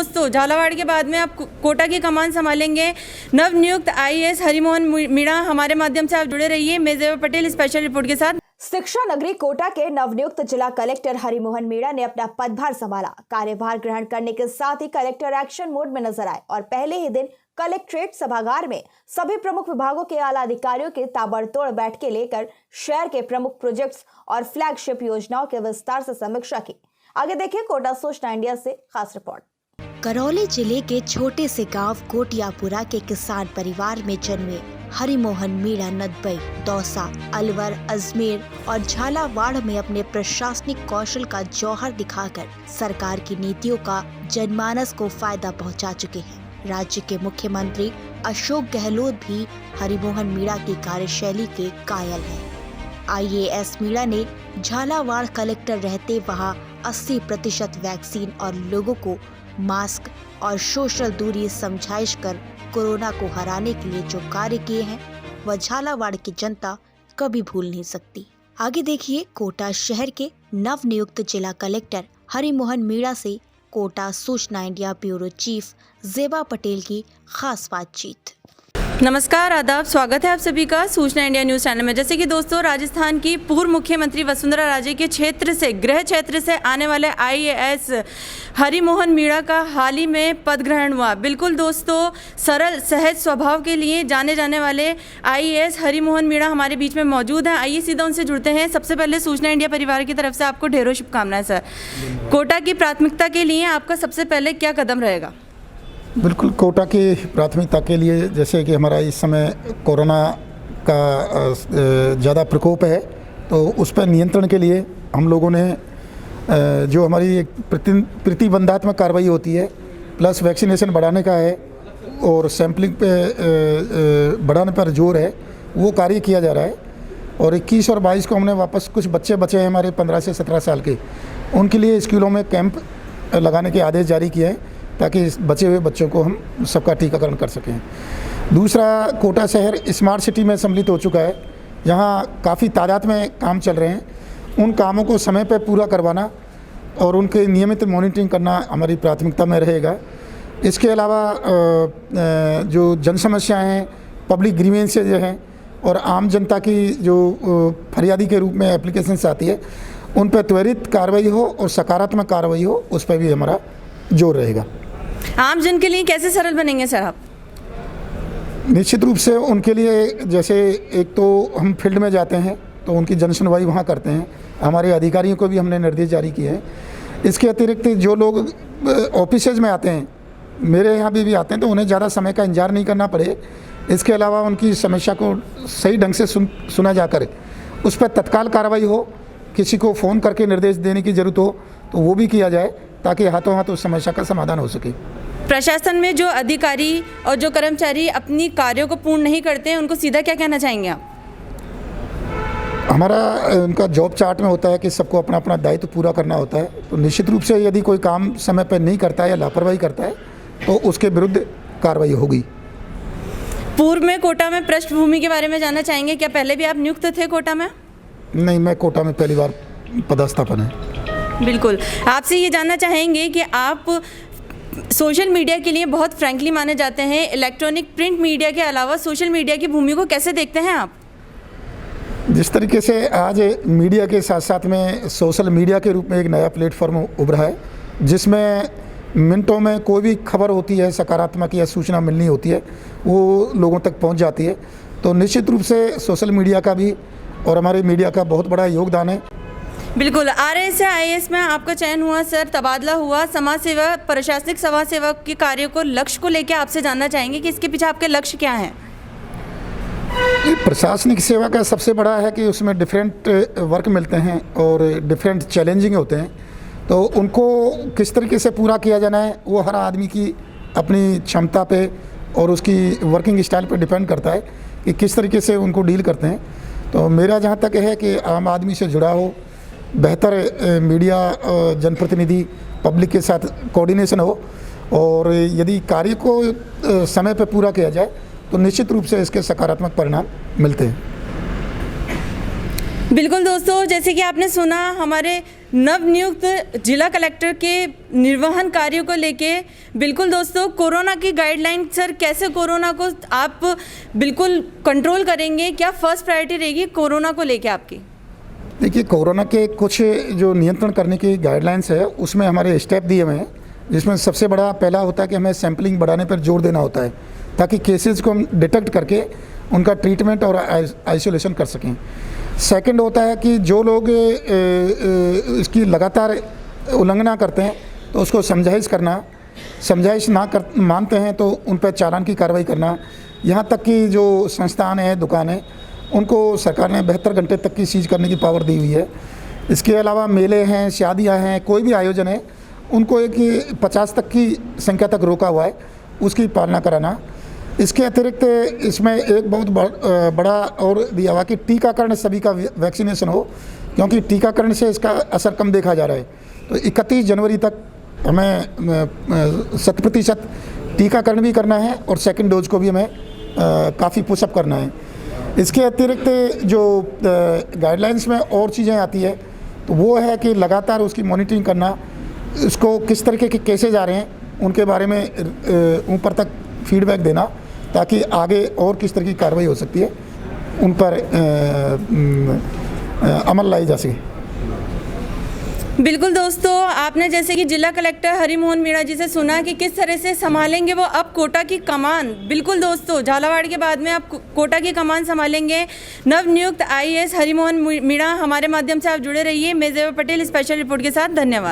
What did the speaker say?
दोस्तों, झालावाड़ के बाद में आप कोटा की कमान संभालेंगे नवनियुक्त आईएएस हरिमोहन मीणा। हमारे माध्यम से आप जुड़े रहिए मेजेबा पटेल स्पेशल रिपोर्ट के साथ। शिक्षा नगरी कोटा के नवनियुक्त जिला कलेक्टर हरिमोहन मीणा ने अपना पदभार संभाला। कार्यभार ग्रहण करने के साथ ही कलेक्टर एक्शन मोड में नजर आए और पहले ही दिन कलेक्ट्रेट सभागार में सभी प्रमुख विभागों के आला अधिकारियों के ताबड़तोड़ बैठकें लेकर शहर के प्रमुख प्रोजेक्ट्स और फ्लैगशिप योजनाओं के विस्तार से समीक्षा की। आगे देखिए कोटा सूचना इंडिया से खास रिपोर्ट। करौली जिले के छोटे से गांव कोटियापुरा के किसान परिवार में जन्मे हरिमोहन मीणा नदबई, दौसा, अलवर, अजमेर और झालावाड़ में अपने प्रशासनिक कौशल का जौहर दिखाकर सरकार की नीतियों का जनमानस को फायदा पहुंचा चुके हैं। राज्य के मुख्यमंत्री अशोक गहलोत भी हरिमोहन मीणा की कार्यशैली के कायल हैं। आईएएस मीणा ने झालावाड़ कलेक्टर रहते वहां 80% वैक्सीन और लोगों को मास्क और सोशल दूरी समझाइश कर कोरोना को हराने के लिए जो कार्य किए हैं वह झालावाड़ की जनता कभी भूल नहीं सकती। आगे देखिए कोटा शहर के नवनियुक्त जिला कलेक्टर हरिमोहन मीणा से कोटा सूचना इंडिया ब्यूरो चीफ जेबा पटेल की खास बातचीत। नमस्कार, आदाब, स्वागत है आप सभी का सूचना इंडिया न्यूज़ चैनल में। जैसे कि दोस्तों, राजस्थान की पूर्व मुख्यमंत्री वसुंधरा राजे के क्षेत्र से, गृह क्षेत्र से आने वाले आईएएस हरिमोहन मीणा का हाल ही में पद ग्रहण हुआ। बिल्कुल दोस्तों, सरल सहज स्वभाव के लिए जाने जाने वाले आईएएस हरिमोहन मीणा हमारे बीच में मौजूद हैं। आइए सीधा उनसे जुड़ते हैं। सबसे पहले सूचना इंडिया परिवार की तरफ से आपको ढेरों शुभकामनाएं सर। कोटा की प्राथमिकता के लिए आपका सबसे पहले क्या कदम रहेगा? बिल्कुल, कोटा की प्राथमिकता के लिए जैसे कि हमारा इस समय कोरोना का ज़्यादा प्रकोप है, तो उस पर नियंत्रण के लिए हम लोगों ने जो हमारी एक प्रतिबंधात्मक कार्रवाई होती है प्लस वैक्सीनेशन बढ़ाने का है और सैम्पलिंग पे बढ़ाने पर जोर है, वो कार्य किया जा रहा है। और 21 और 22 को हमने वापस कुछ बच्चे बचे हैं हमारे 15 से 17 साल के, उनके लिए स्कूलों में कैंप लगाने के आदेश जारी किए हैं ताकि बचे हुए बच्चों को हम सबका टीकाकरण कर सकें। दूसरा, कोटा शहर स्मार्ट सिटी में सम्मिलित हो चुका है, जहां काफ़ी तादाद में काम चल रहे हैं। उन कामों को समय पर पूरा करवाना और उनके नियमित मॉनिटरिंग करना हमारी प्राथमिकता में रहेगा। इसके अलावा जो जन समस्याएँ हैं, पब्लिक ग्रीवेंसेज हैं और आम जनता की जो फरियादी के रूप में एप्लीकेशंस आती है, उन पर त्वरित कार्रवाई हो और सकारात्मक कार्रवाई हो, उस पर भी हमारा जोर रहेगा। आम जन के लिए कैसे सरल बनेंगे सर आप? निश्चित रूप से उनके लिए, जैसे एक तो हम फील्ड में जाते हैं तो उनकी जन सुनवाई वहाँ करते हैं। हमारे अधिकारियों को भी हमने निर्देश जारी किए हैं। इसके अतिरिक्त जो लोग ऑफिसेज में आते हैं, मेरे यहाँ भी आते हैं, तो उन्हें ज़्यादा समय का इंतजार नहीं करना पड़े। इसके अलावा उनकी समस्या को सही ढंग से सुना जाकर उस पर तत्काल कार्रवाई हो। किसी को फ़ोन करके निर्देश देने की ज़रूरत हो तो वो भी किया जाए ताकि हाथों हाथ उस समस्या का समाधान हो सके। प्रशासन में जो अधिकारी और जो कर्मचारी अपनी कार्यों को पूर्ण नहीं करते हैं, उनको सीधा क्या कहना चाहेंगे आप? हमारा उनका जॉब चार्ट में होता है कि सबको अपना अपना दायित्व पूरा करना होता है। तो निश्चित रूप से यदि कोई काम समय पर नहीं करता है या लापरवाही करता है तो उसके विरुद्ध कार्रवाई होगी। पूर्व में कोटा में पृष्ठभूमि के बारे में जानना चाहेंगे। क्या पहले भी आप नियुक्त थे कोटा में? नहीं, मैं कोटा में पहली बार पदस्थापन है। बिल्कुल, आपसे ये जानना चाहेंगे कि आप सोशल मीडिया के लिए बहुत फ्रैंकली माने जाते हैं। इलेक्ट्रॉनिक प्रिंट मीडिया के अलावा सोशल मीडिया की भूमि को कैसे देखते हैं आप? जिस तरीके से आज मीडिया के साथ साथ में सोशल मीडिया के रूप में एक नया प्लेटफॉर्म उभरा है, जिसमें मिनटों में कोई भी खबर होती है, सकारात्मक या सूचना मिलनी होती है, वो लोगों तक पहुंच जाती है। तो निश्चित रूप से सोशल मीडिया का भी और हमारे मीडिया का बहुत बड़ा योगदान है। बिल्कुल, आरएएस से आईएएस में आपका चयन हुआ सर, तबादला हुआ। समाज सेवा, प्रशासनिक समाज सेवा के कार्य को, लक्ष्य को लेकर आपसे जानना चाहेंगे कि इसके पीछे आपके लक्ष्य क्या हैं? प्रशासनिक सेवा का सबसे बड़ा है कि उसमें डिफरेंट वर्क मिलते हैं और डिफरेंट चैलेंजिंग होते हैं, तो उनको किस तरीके से पूरा किया जाना है वो हर आदमी की अपनी क्षमता पे और उसकी वर्किंग स्टाइल पे डिपेंड करता है कि किस तरीके से उनको डील करते हैं। तो मेरा जहाँ तक है कि आम आदमी से जुड़ा हो, बेहतर मीडिया जनप्रतिनिधि पब्लिक के साथ कोऑर्डिनेशन हो और यदि कार्य को समय पर पूरा किया जाए तो निश्चित रूप से इसके सकारात्मक परिणाम मिलते हैं। बिल्कुल दोस्तों, जैसे कि आपने सुना, हमारे नवनियुक्त जिला कलेक्टर के निर्वहन कार्यों को लेके बिल्कुल दोस्तों कोरोना की गाइडलाइन सर कैसे कोरोना को आप बिल्कुल कंट्रोल करेंगे, क्या फर्स्ट प्रायोरिटी रहेगी कोरोना को लेके आपकी? देखिए, कोरोना के कुछ जो नियंत्रण करने की गाइडलाइंस है उसमें हमारे स्टेप दिए हुए हैं, जिसमें सबसे बड़ा पहला होता है कि हमें सैम्पलिंग बढ़ाने पर जोर देना होता है ताकि केसेस को हम डिटेक्ट करके उनका ट्रीटमेंट और आइसोलेशन कर सकें। सेकंड होता है कि जो लोग इसकी लगातार उल्लंघना करते हैं तो उसको समझाइश मानते हैं तो उन पर चालान की कार्रवाई करना। यहाँ तक कि जो संस्थान है, दुकानें, उनको सरकार ने 72 घंटे तक की सीज करने की पावर दी हुई है। इसके अलावा मेले हैं, शादियाँ हैं, कोई भी आयोजन है, उनको एक 50 तक की संख्या तक रोका हुआ है, उसकी पालना कराना। इसके अतिरिक्त इसमें एक बहुत बड़ा और दिया हुआ कि टीकाकरण सभी का वैक्सीनेशन हो, क्योंकि टीकाकरण से इसका असर कम देखा जा रहा है। तो 31 जनवरी तक हमें 100% टीकाकरण भी करना है और सेकंड डोज को भी हमें काफ़ी पुशअप करना है। इसके अतिरिक्त जो गाइडलाइंस में और चीज़ें आती है तो वो है कि लगातार उसकी मॉनिटरिंग करना, उसको किस तरीके के केसेज आ रहे हैं उनके बारे में ऊपर तक फीडबैक देना ताकि आगे और किस तरह की कार्रवाई हो सकती है उन पर अमल लाई जा सके। बिल्कुल दोस्तों, आपने जैसे कि जिला कलेक्टर हरिमोहन मीणा जी से सुना कि किस तरह से संभालेंगे वो अब कोटा की कमान। बिल्कुल दोस्तों, झालावाड़ के बाद में आप कोटा की कमान संभालेंगे नवनियुक्त आईएएस हरिमोहन मीणा। हमारे माध्यम से आप जुड़े रहिए। मैं ज़ेबा पटेल स्पेशल रिपोर्ट के साथ। धन्यवाद।